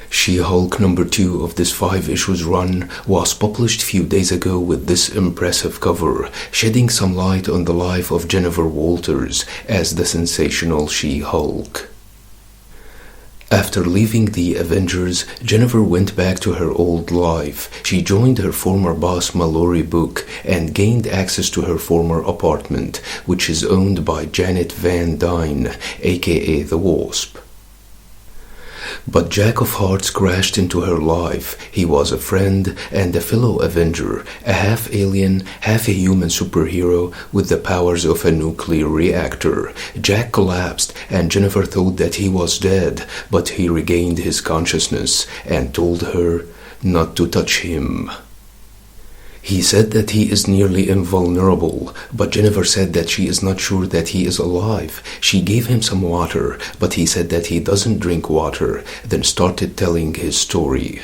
She-Hulk number 2 of this 5 issues run was published few days ago with this impressive cover, shedding some light on the life of Jennifer Walters as the sensational She-Hulk. After leaving the Avengers, Jennifer went back to her old life. She joined her former boss Mallory Book and gained access to her former apartment, which is owned by Janet Van Dyne, aka the Wasp. But Jack of Hearts crashed into her life. He was a friend and a fellow Avenger, a half-alien, half-a-human superhero with the powers of a nuclear reactor. Jack collapsed and Jennifer thought that he was dead, but he regained his consciousness and told her not to touch him. He said that he is nearly invulnerable, but Jennifer said that she is not sure that he is alive. She gave him some water, but he said that he doesn't drink water, then started telling his story.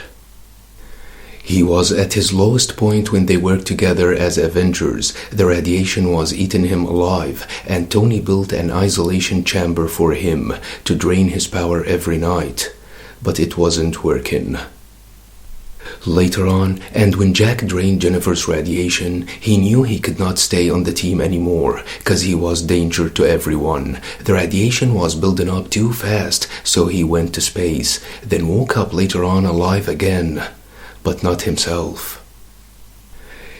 He was at his lowest point when they worked together as Avengers. The radiation was eating him alive, and Tony built an isolation chamber for him to drain his power every night. But it wasn't working. Later on, and when Jack drained Jennifer's radiation, he knew he could not stay on the team anymore, cause he was danger to everyone. The radiation was building up too fast, so he went to space, then woke up later on alive again, but not himself.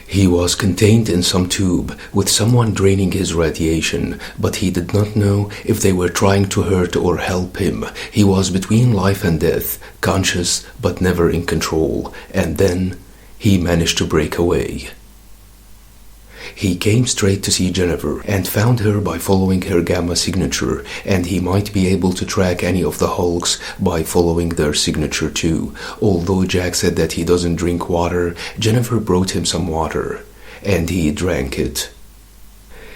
He was contained in some tube with someone draining his radiation, but he did not know if they were trying to hurt or help him. He was between life and death, conscious but never in control, and then he managed to break away. He came straight to see Jennifer and found her by following her gamma signature, and he might be able to track any of the Hulks by following their signature too. Although Jack said that he doesn't drink water, Jennifer brought him some water, and he drank it.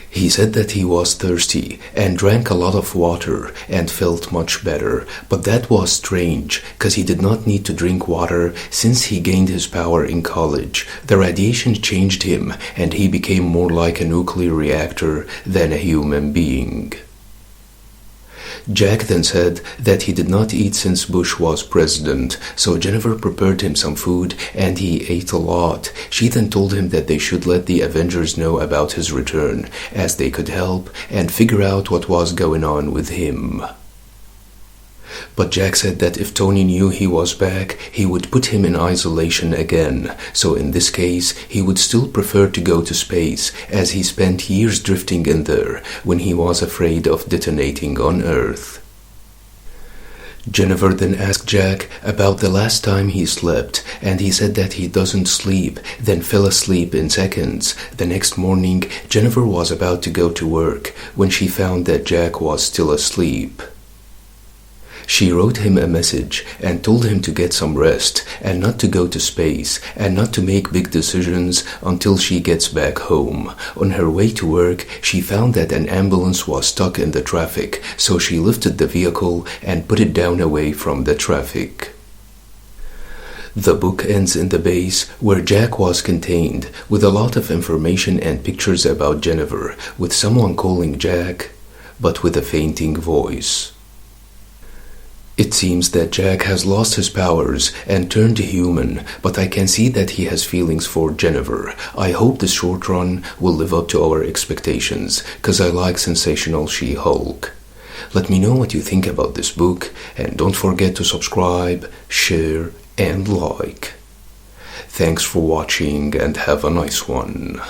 He said that he was thirsty and drank a lot of water and felt much better, but that was strange, cause he did not need to drink water since he gained his power in college. The radiation changed him and he became more like a nuclear reactor than a human being. Jack then said that he did not eat since Bush was president, so Jennifer prepared him some food and he ate a lot. She then told him that they should let the Avengers know about his return, as they could help and figure out what was going on with him. But Jack said that if Tony knew he was back, he would put him in isolation again. So in this case, he would still prefer to go to space, as he spent years drifting in there when he was afraid of detonating on Earth. Jennifer then asked Jack about the last time he slept, and he said that he doesn't sleep, then fell asleep in seconds. The next morning, Jennifer was about to go to work when she found that Jack was still asleep. She wrote him a message and told him to get some rest and not to go to space and not to make big decisions until she gets back home. On her way to work, she found that an ambulance was stuck in the traffic, so she lifted the vehicle and put it down away from the traffic. The book ends in the base where Jack was contained, with a lot of information and pictures about Jennifer, with someone calling Jack, but with a fainting voice. It seems that Jack has lost his powers and turned human, but I can see that he has feelings for Jennifer. I hope the short run will live up to our expectations, cause I like sensational She-Hulk. Let me know what you think about this book, and don't forget to subscribe, share, and like. Thanks for watching and have a nice one.